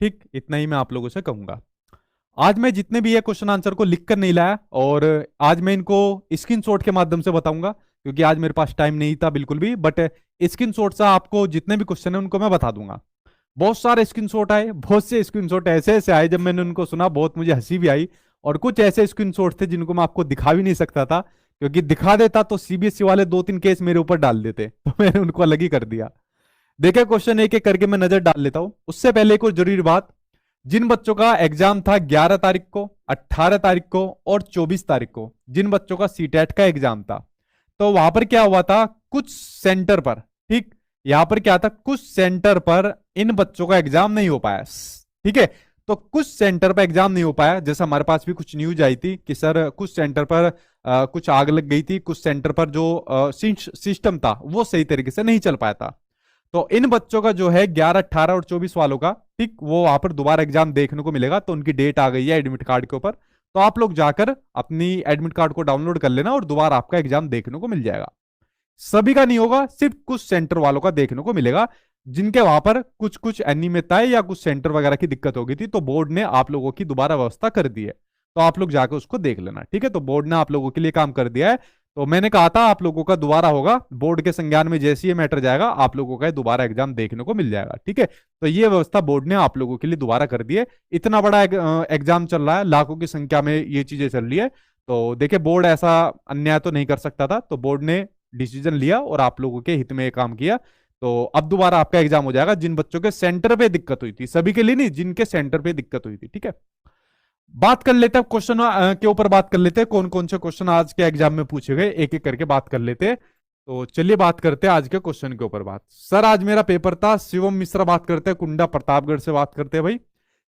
ठीक, इतना ही मैं आप लोगों से कहूंगा। आज मैं जितने भी ये क्वेश्चन आंसर को लिख कर नहीं लाया, और आज मैं इनको स्क्रीनशॉट के माध्यम से बताऊंगा, क्योंकि आज मेरे पास टाइम नहीं था बिल्कुल भी। बट स्क्रीनशॉट से आपको जितने भी क्वेश्चन है उनको मैं बता दूंगा। बहुत सारे स्क्रीनशॉट आए, बहुत से स्क्रीनशॉट ऐसे ऐसे आए, जब मैंने उनको सुना बहुत मुझे हंसी भी आई। और कुछ ऐसे स्क्रीनशॉट थे जिनको मैं आपको दिखा भी नहीं सकता था, क्योंकि दिखा देता तो सीबीएसई वाले दो तीन केस मेरे ऊपर डाल देते, तो मैंने उनको अलग ही कर दिया। देखिए क्वेश्चन एक एक करके मैं नजर डाल लेता हूं, उससे पहले एक और जरूरी बात। जिन बच्चों का एग्जाम था 11 तारीख को, 18 तारीख को और 24 तारीख को, जिन बच्चों का सीटेट का एग्जाम था, तो वहां पर क्या हुआ था, कुछ सेंटर पर, ठीक, यहां पर क्या था, कुछ सेंटर पर इन बच्चों का एग्जाम नहीं हो पाया। ठीक है, तो कुछ सेंटर पर एग्जाम नहीं हो पाया। जैसे हमारे पास भी कुछ न्यूज आई थी कि सर कुछ सेंटर पर कुछ आग लग गई थी, कुछ सेंटर पर जो सिस्टम था वो सही तरीके से नहीं चल पाया था। तो इन बच्चों का जो है 11, 18 और 24 वालों का, ठीक, वो वहां पर दोबारा एग्जाम देखने को मिलेगा। तो उनकी डेट आ गई है एडमिट कार्ड के ऊपर, तो आप लोग जाकर अपनी एडमिट कार्ड को डाउनलोड कर लेना और दोबारा आपका एग्जाम देखने को मिल जाएगा। सभी का नहीं होगा, सिर्फ कुछ सेंटर वालों का देखने को मिलेगा, जिनके वहां पर कुछ कुछ अनियमितताएं या कुछ सेंटर वगैरह की दिक्कत हो गई थी, तो बोर्ड ने आप लोगों की दोबारा व्यवस्था कर दी है। तो आप लोग जाकर उसको देख लेना, ठीक है। तो बोर्ड ने आप लोगों के लिए काम कर दिया है। तो मैंने कहा था आप लोगों का दोबारा होगा, बोर्ड के संज्ञान में जैसे ये मैटर जाएगा आप लोगों का दोबारा एग्जाम देखने को मिल जाएगा, ठीक है। तो ये व्यवस्था बोर्ड ने आप लोगों के लिए दोबारा कर दी है। इतना बड़ा एग्जाम चल रहा है, लाखों की संख्या में ये चीजें चल रही है। तो देखिए बोर्ड ऐसा अन्याय तो नहीं कर सकता था, तो बोर्ड ने डिसीजन लिया और आप लोगों के हित में ये काम किया। तो अब दोबारा आपका एग्जाम हो जाएगा, जिन बच्चों के सेंटर पे दिक्कत हुई थी, सभी के लिए नहीं, जिनके सेंटर पे दिक्कत हुई थी, ठीक है। बात कर लेते हैं क्वेश्चन के ऊपर, बात कर लेते हैं कौन कौन से क्वेश्चन आज के एग्जाम में पूछे गए, एक एक करके बात कर लेते हैं। तो चलिए बात करते हैं आज के क्वेश्चन के ऊपर। बात सर, आज मेरा पेपर था, शिवम मिश्रा बात करते हैं, कुंडा प्रतापगढ़ से बात करते हैं भाई।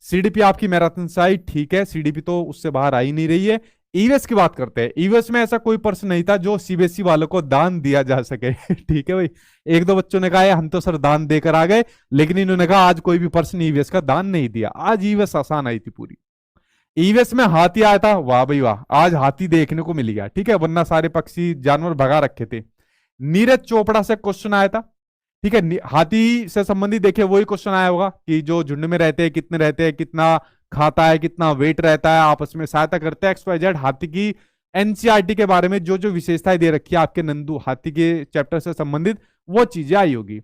सीडीपी आपकी मैराथन से आई, ठीक है, सीडीपी तो उससे बाहर आ ही नहीं रही है। ईवीएस की बात करते हैं। ईवीएस में ऐसा कोई प्रश्न नहीं था जो सीबीएसई वालों को दान दिया जा सके ठीक है भाई। एक दो बच्चों ने कहा हम तो सर दान देकर आ गए, लेकिन इन्होंने कहा आज कोई भी प्रश्न ईवीएस का दान नहीं दिया। आज ईवीएस आसान आई थी पूरी। ईवीएस में हाथी आया था, वाह भाई वाह, आज हाथी देखने को मिल गया, ठीक है, वरना सारे पक्षी जानवर भगा रखे थे। नीरज चोपड़ा से क्वेश्चन आया था, ठीक है, हाथी से संबंधित देखिए वही क्वेश्चन आया होगा कि जो झुंड में रहते हैं, कितना खाता है, कितना वेट रहता है, आपस में सहायता करते हैं, XYZ। हाथी की एनसीईआरटी के बारे में जो जो विशेषताएं दे रखी है आपके नंदू हाथी के चैप्टर से संबंधित, वो चीजें आई होगी।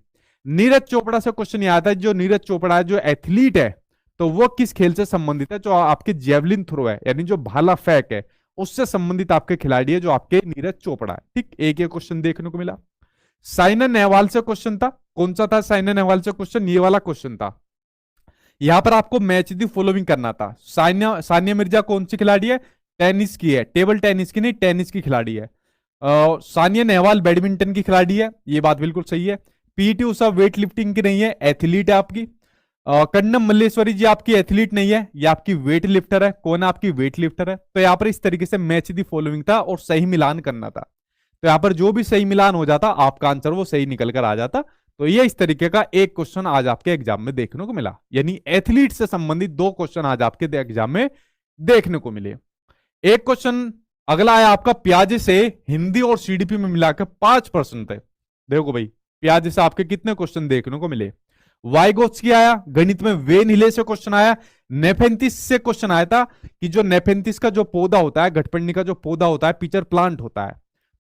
नीरज चोपड़ा से क्वेश्चन ये आता है, जो नीरज चोपड़ा है जो एथलीट है, तो वो किस खेल से संबंधित है, जो आपके जेवलिन थ्रो है, यानी जो भाला फेंक है, उससे संबंधित आपके खिलाड़ी है जो आपके नीरज चोपड़ा है, ठीक। एक एक क्वेश्चन देखने को मिला। साइना नेहवाल से क्वेश्चन था, कौन सा था साइना नेहवाल से क्वेश्चन, ये वाला क्वेश्चन था। यहां पर आपको मैच दी फॉलोइंग करना था। सानिया सानिया मिर्जा कौन सी खिलाड़ी है, टेनिस की है, टेबल टेनिस की नहीं, टेनिस की खिलाड़ी है। सानिया नेहवाल बैडमिंटन की खिलाड़ी है, ये बात बिल्कुल सही है। पीटी उषा वेट लिफ्टिंग की नहीं है, एथलीट है आपकी। कन्नम मल्लेश्वरी जी आपकी एथलीट नहीं है, ये आपकी वेट लिफ्टर है। कौन है आपकी वेट लिफ्टर है। तो यहाँ पर इस तरीके से मैच दी फॉलोइंग था और सही मिलान करना था। तो यहाँ पर जो भी सही मिलान हो जाता आपका आंसर वो सही निकल कर आ जाता। तो ये इस तरीके का एक क्वेश्चन आज आपके एग्जाम में देखने को मिला, यानी एथलीट से संबंधित दो क्वेश्चन आज आपके एग्जाम में देखने को मिले। एक क्वेश्चन अगला आया आपका, प्याजे से हिंदी और सीडीपी में मिलाकर 5% थे। देखो भाई, प्याजे से आपके कितने क्वेश्चन देखने को मिले। वाइगोत्स्की आया, गणित में वेन हिले से क्वेश्चन आया, नेफेंथिस से क्वेश्चन आया था कि जो नेफेंथिस का जो पौधा होता है, घटपंडी का जो पौधा होता है, पिचर प्लांट होता है,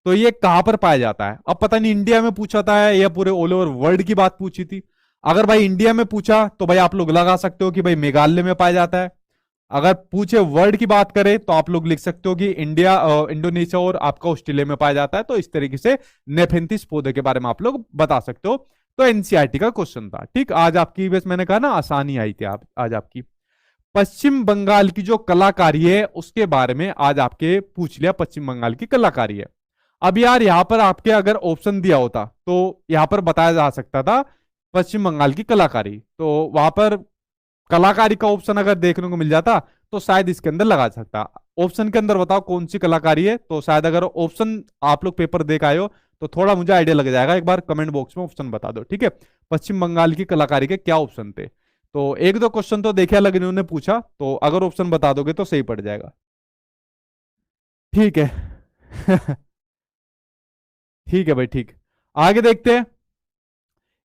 तो ये कहां पर पाया जाता है। अब पता नहीं इंडिया में पूछा था या पूरे ऑल ओवर वर्ल्ड की बात पूछी थी। अगर भाई इंडिया में पूछा तो भाई आप लोग लगा सकते हो कि भाई मेघालय में पाया जाता है। अगर पूछे वर्ल्ड की बात करें तो आप लोग लिख सकते हो कि इंडिया, इंडोनेशिया और आपका ऑस्ट्रेलिया में पाया जाता है। तो इस तरीके से नेफेंथिस पौधे के बारे में आप लोग बता सकते हो। तो एनसीईआरटी का क्वेश्चन था, ठीक। आज आपकी बस मैंने कहा ना आसानी आई थी आज आपकी। पश्चिम बंगाल की जो कलाकारी है उसके बारे में आज आपके पूछ लिया, पश्चिम बंगाल की कलाकारी है। अब यार यहां पर आपके अगर ऑप्शन दिया होता तो यहां पर बताया जा सकता था पश्चिम बंगाल की कलाकारी, तो वहां पर कलाकारी का ऑप्शन अगर देखने को मिल जाता तो शायद इसके अंदर लगा सकता। ऑप्शन के अंदर बताओ कौन सी कलाकारी है, तो शायद अगर ऑप्शन आप लोग पेपर देख आए हो तो थोड़ा मुझे आइडिया लग जाएगा। एक बार कमेंट बॉक्स में ऑप्शन बता दो, ठीक है। पश्चिम बंगाल की कलाकारी के क्या ऑप्शन थे। तो एक दो क्वेश्चन तो देखे अलग इन्होंने पूछा, तो अगर ऑप्शन बता दोगे तो सही पड़ जाएगा, ठीक है ठीक है भाई, ठीक। आगे देखते हैं।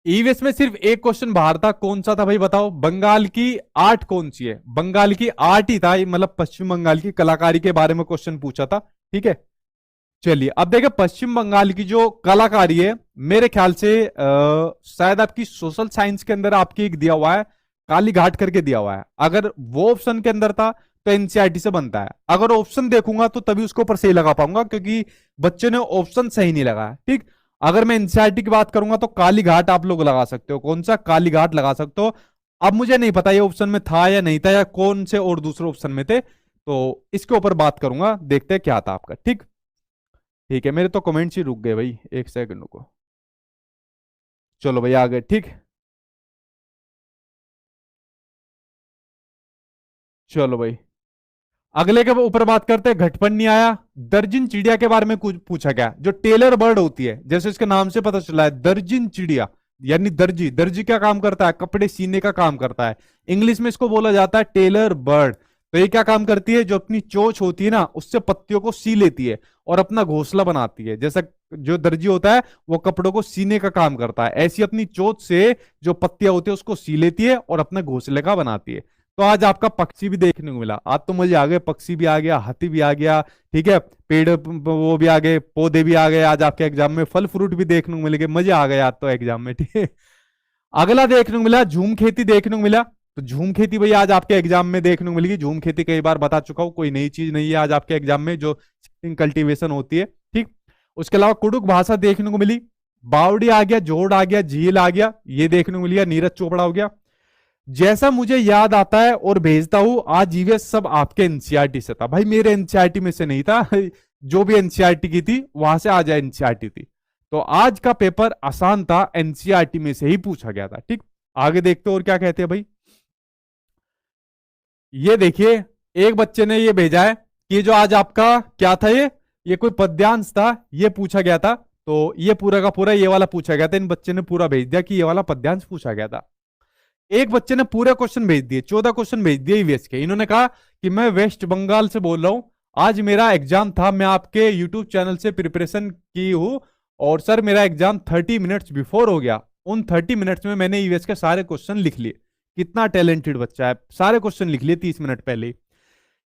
ईवीएस में सिर्फ एक क्वेश्चन बाहर था, कौन सा था भाई बताओ? बंगाल की आर्ट कौन सी है? बंगाल की आर्ट ही था, मतलब पश्चिम बंगाल की कलाकारी के बारे में क्वेश्चन पूछा था। ठीक है, चलिए अब देखें पश्चिम बंगाल की जो कलाकारी है, मेरे ख्याल से शायद आपकी सोशल साइंस के अंदर आपकी एक दिया हुआ है, काली घाट करके दिया हुआ है। अगर वो ऑप्शन के अंदर था तो एनसीईआरटी से बनता है। अगर ऑप्शन देखूंगा तो तभी उसको ऊपर सही लगा पाऊंगा, क्योंकि बच्चे ने ऑप्शन सही नहीं लगाया। ठीक, अगर मैं एनसीईआरटी की बात करूंगा तो काली घाट आप लोग लगा सकते हो। कौन सा? काली घाट लगा सकते हो। अब मुझे नहीं पता ये ऑप्शन में था या नहीं था, या कौन से और दूसरे ऑप्शन में थे, तो इसके ऊपर बात करूंगा, देखते हैं क्या था आपका। ठीक, ठीक है, मेरे तो कमेंट्स ही रुक गए भाई, एक सेकंड को। चलो भाई आ गए। ठीक, चलो भाई अगले के ऊपर बात करते हैं। घटपन नहीं आया। दर्जन चिड़िया के बारे में कुछ पूछा गया, जो टेलर बर्ड होती है, जैसे इसके नाम से पता चला है दर्जन चिड़िया, यानी दर्जी। दर्जी क्या काम करता है? कपड़े सीने का काम करता है। इंग्लिश में इसको बोला जाता है टेलर बर्ड। तो ये क्या काम करती है? जो अपनी चोंच होती है ना, उससे पत्तियों को सी लेती है और अपना घोंसला बनाती है। जैसा जो दर्जी होता है वो कपड़ों को सीने का काम करता है, ऐसी अपनी चोंच से जो पत्तियां होती है उसको सी लेती है और अपने घोंसले का बनाती है। तो आज आपका पक्षी भी देखने को मिला, आज तो मुझे आ गए, पक्षी भी आ गया, हाथी भी आ गया। ठीक है, पेड़ वो भी आ गए, पौधे भी आ गए। आज आपके एग्जाम में फल फ्रूट भी देखने को मिल गए, मजे आ गए आज तो एग्जाम में। ठीक है, अगला देखने को मिला झूम खेती देखने को मिला। तो झूम खेती भाई आज आपके एग्जाम में देखने को मिलेगी। झूम खेती कई बार बता चुका हूं, कोई नई चीज नहीं है आज आपके एग्जाम में, जो कल्टीवेशन होती है। ठीक, उसके अलावा कुडुक भाषा देखने को मिली। बावड़ी आ गया, जोड़ आ गया, झील आ गया, ये देखने को मिल गया। नीरज चोपड़ा हो गया। जैसा मुझे याद आता है और भेजता हूं, आज ईवीएस सब आपके एनसीईआरटी से था भाई, मेरे एनसीईआरटी में से नहीं था। जो भी एनसीईआरटी की थी वहां से आज एनसीईआरटी थी। तो आज का पेपर आसान था, एनसीईआरटी में से ही पूछा गया था। ठीक, आगे देखते और क्या कहते हैं भाई। ये देखिए, एक बच्चे ने ये भेजा है कि जो आज आपका क्या था, ये कोई पद्यांश था, ये पूछा गया था। तो ये पूरा का पूरा ये वाला पूछा गया था। इन बच्चे ने पूरा भेज दिया कि ये वाला पद्यांश पूछा गया था। एक बच्चे ने पूरे क्वेश्चन भेज दिए, 14 क्वेश्चन भेज दिए ईवीएस के। इन्होंने कहा कि मैं वेस्ट बंगाल से बोल रहा हूं, आज मेरा एग्जाम था, मैं आपके यूट्यूब चैनल से प्रिपरेशन की हूं, और सर मेरा एग्जाम 30 मिनट्स बिफोर हो गया। उन 30 मिनट्स में मैंने ईवीएस के सारे क्वेश्चन लिख लिए। कितना टैलेंटेड बच्चा है, सारे क्वेश्चन लिख लिए 30 मिनट पहले ही।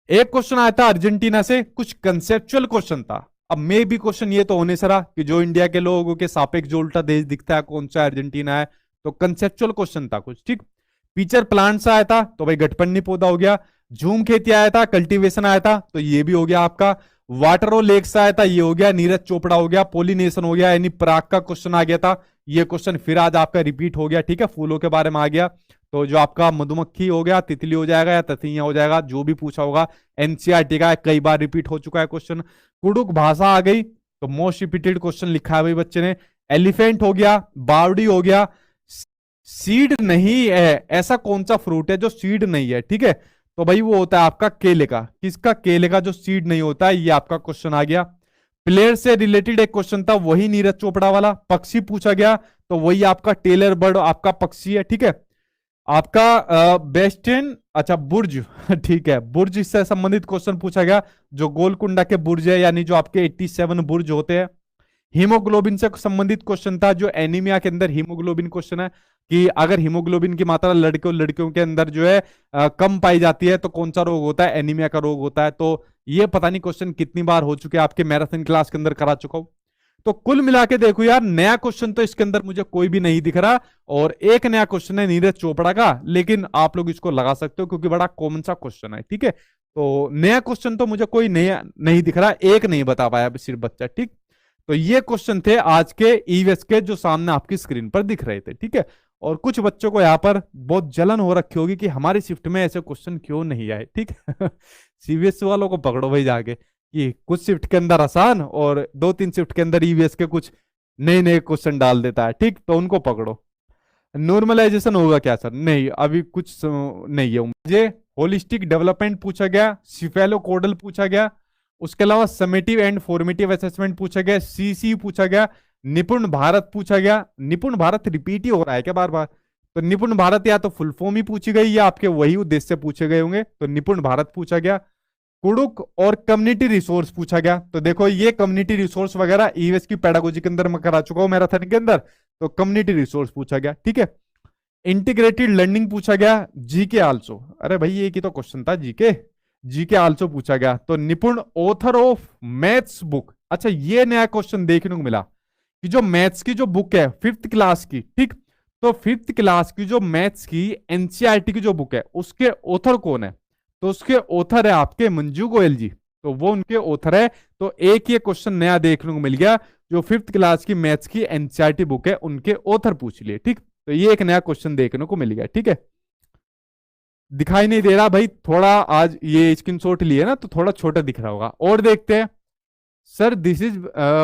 एक क्वेश्चन आया था अर्जेंटीना से, कुछ कंसेप्चुअल क्वेश्चन था। अब मे भी क्वेश्चन ये तो होने सरा कि जो इंडिया के लोगों के सापेक्ष जो उल्टा देश दिखता है कौन सा अर्जेंटीना है, तो कंसेप्चुअल क्वेश्चन था कुछ। ठीक, फीचर प्लांट से आया था तो भाई गठपन्नी पौधा हो गया। झूम खेती आया था, कल्टीवेशन आया था, तो ये भी हो गया आपका। वाटर और लेक से आया था, ये हो गया। नीरज चोपड़ा हो गया। पोलिनेशन हो गया, यानी पराग का क्वेश्चन आ गया था। ये क्वेश्चन फिर आज आपका रिपीट हो गया। ठीक है, फूलों के बारे में आ गया। तो जो आपका मधुमक्खी हो गया, तितली हो जाएगा या ततैया हो जाएगा, जो भी पूछा होगा एनसीईआरटी का, कई बार रिपीट हो चुका है क्वेश्चन। कुडुक भाषा आ गई, तो मोस्ट रिपीटेड क्वेश्चन लिखा है भाई बच्चे ने। एलिफेंट हो गया, बावड़ी हो गया। सीड नहीं है, ऐसा कौन सा फ्रूट है जो सीड नहीं है? ठीक है, तो भाई वो होता है आपका केले का। किसका? केले का, जो सीड नहीं होता है। ये आपका क्वेश्चन आ गया। प्लेयर से रिलेटेड एक क्वेश्चन था, वही नीरज चोपड़ा वाला। पक्षी पूछा गया, तो वही आपका टेलर बर्ड आपका पक्षी है। ठीक है, आपका बेस्टन, अच्छा बुर्ज। ठीक है, बुर्ज से संबंधित क्वेश्चन पूछा गया, जो गोलकुंडा के बुर्ज है, यानी जो आपके 87 बुर्ज होते हैं। हीमोग्लोबिन से संबंधित क्वेश्चन था, जो एनीमिया के अंदर हीमोग्लोबिन क्वेश्चन है, कि अगर हीमोग्लोबिन की मात्रा लड़कियों के अंदर जो है कम पाई जाती है तो कौन सा रोग होता है? एनीमिया का रोग होता है। तो ये पता नहीं क्वेश्चन कितनी बार हो चुके हैं आपके, मैराथन क्लास के अंदर करा चुका हूं। तो कुल मिला के देखो यार, नया क्वेश्चन तो इसके अंदर मुझे कोई भी नहीं दिख रहा, और एक नया क्वेश्चन है नीरज चोपड़ा का, लेकिन आप लोग इसको लगा सकते हो क्योंकि बड़ा कॉमन सा क्वेश्चन है। ठीक है, तो नया क्वेश्चन तो मुझे कोई नया नहीं दिख रहा, एक नहीं बता पाया सिर्फ बच्चा। ठीक, तो ये क्वेश्चन थे आज के ईवीएस के, जो सामने आपकी स्क्रीन पर दिख रहे थे। ठीक है, और कुछ बच्चों को यहाँ पर बहुत जलन हो रखी होगी कि हमारी शिफ्ट में ऐसे क्वेश्चन क्यों नहीं आए। ठीक है, सीबीएसई वालों को पकड़ो भाई जाके, कि कुछ शिफ्ट के अंदर आसान और 2-3 शिफ्ट के अंदर ईवीएस के कुछ नए नए क्वेश्चन डाल देता है। ठीक, तो उनको पकड़ो। नॉर्मलाइजेशन होगा क्या सर? नहीं, अभी कुछ नहीं है मुझे। होलिस्टिक डेवलपमेंट पूछा गया, सिफेलोकोडल पूछा गया, उसके अलावा समेटिव एंड फॉर्मेटिव असेसमेंट पूछा गया, सीसी पूछा गया, निपुण भारत पूछा गया। निपुण भारत रिपीट ही हो रहा है क्या बार बार? तो निपुण भारत या तो फुल फॉर्म ही पूछी गई या आपके वही उद्देश्य से पूछे गए होंगे। तो निपुण भारत पूछा गया। कुडुक और कम्युनिटी रिसोर्स पूछा गया। तो देखो ये कम्युनिटी रिसोर्स वगैरह ईवीएस की पैडागोजी के अंदर मैं करा चुका हूं मैराथन के अंदर। तो कम्युनिटी रिसोर्स पूछा गया, ठीक है। इंटीग्रेटेड लर्निंग पूछा गया, जीके आल्सो, अरे भाई ये की तो क्वेश्चन था जीके, जीके आल्सो पूछा गया। तो निपुण ऑथर ऑफ मैथ्स बुक, अच्छा ये नया क्वेश्चन देखने को मिला कि जो मैथ्स की जो बुक है 5th क्लास की, ठीक, तो 5th क्लास की जो मैथ्स की एनसीईआरटी की जो बुक है उसके ऑथर कौन है? तो उसके ऑथर है आपके मंजू गोयल जी, तो वो उनके ऑथर है। तो एक ये क्वेश्चन नया देखने को मिल गया, जो 5th क्लास की मैथ्स की एनसीईआरटी बुक है उनके ऑथर पूछ लिए, ठीक। तो ये एक नया क्वेश्चन देखने को मिल गया, ठीक है। दिखाई नहीं दे रहा भाई, थोड़ा आज ये स्क्रीनशॉट लिए ना तो थोड़ा छोटा दिख रहा होगा। और देखते हैं। Sir this is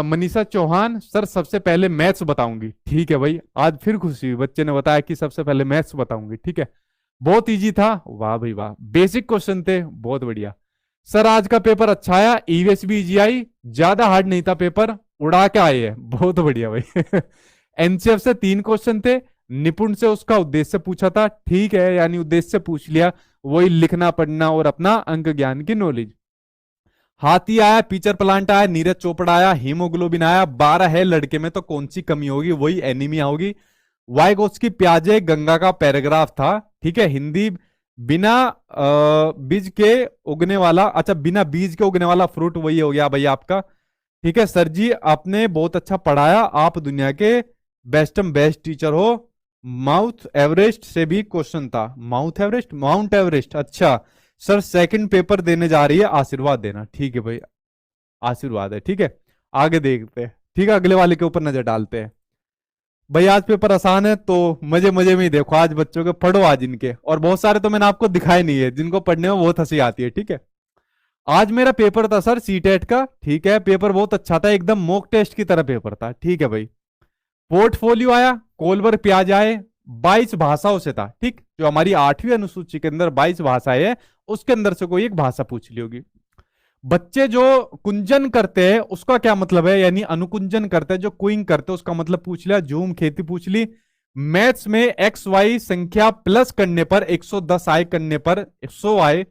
Manisha Chauhan, sir सबसे पहले मैथ्स बताऊंगी, ठीक है भाई। आज फिर खुशी हुई, बच्चे ने बताया कि सबसे पहले मैथ्स बताऊंगी, ठीक है। बहुत इजी था, वाह भाई वाह, बेसिक क्वेश्चन थे, बहुत बढ़िया। सर आज का पेपर अच्छा आया, ईवीएस भी इजी आई, ज्यादा हार्ड नहीं था पेपर, उड़ा के आए हैं, बहुत बढ़िया भाई। एनसीएफ से 3 क्वेश्चन थे, निपुण से उसका उद्देश्य पूछा था, ठीक है, यानी उद्देश्य पूछ लिया, वही लिखना पढ़ना और अपना अंक ज्ञान की नॉलेज। हाथी आया, पीचर प्लांट आया, नीरज चोपड़ा आया, हीमोग्लोबिन आया, 12 है लड़के में तो कौन सी कमी होगी, वही एनीमिया होगी। वाइगोत्स्की प्याजे गंगा का पैराग्राफ था, ठीक है। हिंदी बिना बीज के उगने वाला, अच्छा बिना बीज के उगने वाला फ्रूट वही हो गया भाई आपका, ठीक है। सर जी आपने बहुत अच्छा पढ़ाया, आप दुनिया के बेस्ट टीचर हो। माउथ एवरेस्ट से भी क्वेश्चन था, माउथ एवरेस्ट, माउंट एवरेस्ट, अच्छा। सर सेकंड पेपर देने जा रही है, आशीर्वाद देना, ठीक है भाई, आशीर्वाद है, ठीक है। आगे देखते हैं, ठीक है, अगले वाले के ऊपर नजर डालते हैं। भाई आज पेपर आसान है तो मजे मजे में ही देखो, आज बच्चों के पढ़ो आज इनके, और बहुत सारे तो मैंने आपको दिखाए नहीं है जिनको पढ़ने में बहुत हंसी आती है, ठीक है। आज मेरा पेपर था सर सीटेट का, ठीक है, पेपर बहुत अच्छा था, एकदम मॉक टेस्ट की तरह पेपर था, ठीक है भाई। पोर्टफोलियो आया, कोलवर प्याज आए, 22 भाषाओं से था, ठीक। जो हमारी 8वीं अनुसूची के अंदर 22 भाषाएं है, उसके अंदर से कोई एक भाषा पूछ ली होगी। बच्चे जो कुंजन करते हैं उसका क्या मतलब है, यानी अनुकुंजन करते हैं, जो क्विंग करते हैं उसका मतलब पूछ लिया, झूम खेती पूछ ली। मैथ्स में एक्स वाई संख्या प्लस करने पर 110 आय करने पर 100 आए,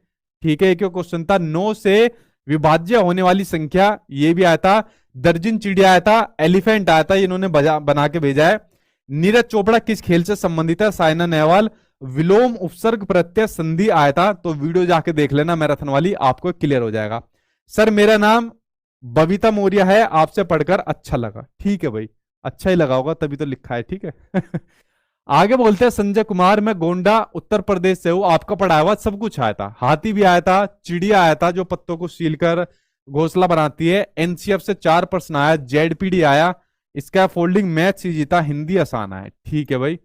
ठीक है, एक क्वेश्चन था। 9 से विभाज्य होने वाली संख्या, ये भी आया था। दर्जन चिड़िया आया था, एलिफेंट आया था, इन्होंने बना के भेजा है। नीरज चोपड़ा किस खेल से संबंधित है, साइना नेहवाल। विलोम उपसर्ग प्रत्यय संधि आया था, तो वीडियो जाके देख लेना मैराथन वाली, आपको क्लियर हो जाएगा। सर मेरा नाम बबीता मौर्य है, आपसे पढ़कर अच्छा लगा, ठीक है भाई, अच्छा ही लगा होगा तभी तो लिखा है, ठीक है। आगे बोलते हैं संजय कुमार, मैं गोंडा उत्तर प्रदेश से हूं, आपका पढ़ाया हुआ सब कुछ आया था। हाथी भी आया था, चिड़िया आया था जो पत्तों को सीलकर घोंसला बनाती है। एनसीएफ से 4 प्रश्न आया, जेडपीडी आया, इसका फोल्डिंग मैथ्स ही जीता, हिंदी आसान है, ठीक है भाई।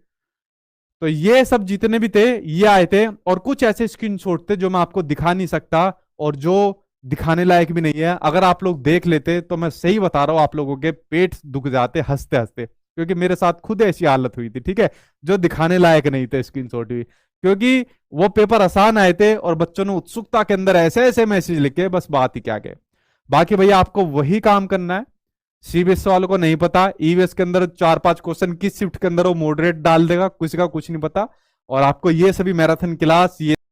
तो ये सब जितने भी थे ये आए थे, और कुछ ऐसे स्क्रीनशॉट थे जो मैं आपको दिखा नहीं सकता और जो दिखाने लायक भी नहीं है। अगर आप लोग देख लेते तो मैं सही बता रहा हूं, आप लोगों के पेट दुख जाते हंसते हंसते, क्योंकि मेरे साथ खुद ऐसी हालत हुई थी, ठीक है, जो दिखाने लायक नहीं थे स्क्रीनशॉट भी, क्योंकि वो पेपर आसान आए थे और बच्चों ने उत्सुकता के अंदर ऐसे ऐसे मैसेज लिखे, बस बात ही क्या गए। बाकी भैया आपको वही काम करना है, सीबीएसई वालों को नहीं पता, ईवीएस के अंदर 4-5 क्वेश्चन किस शिफ्ट के अंदर वो मॉडरेट डाल देगा, किसी का कुछ नहीं पता। और आपको ये सभी मैराथन क्लास, ये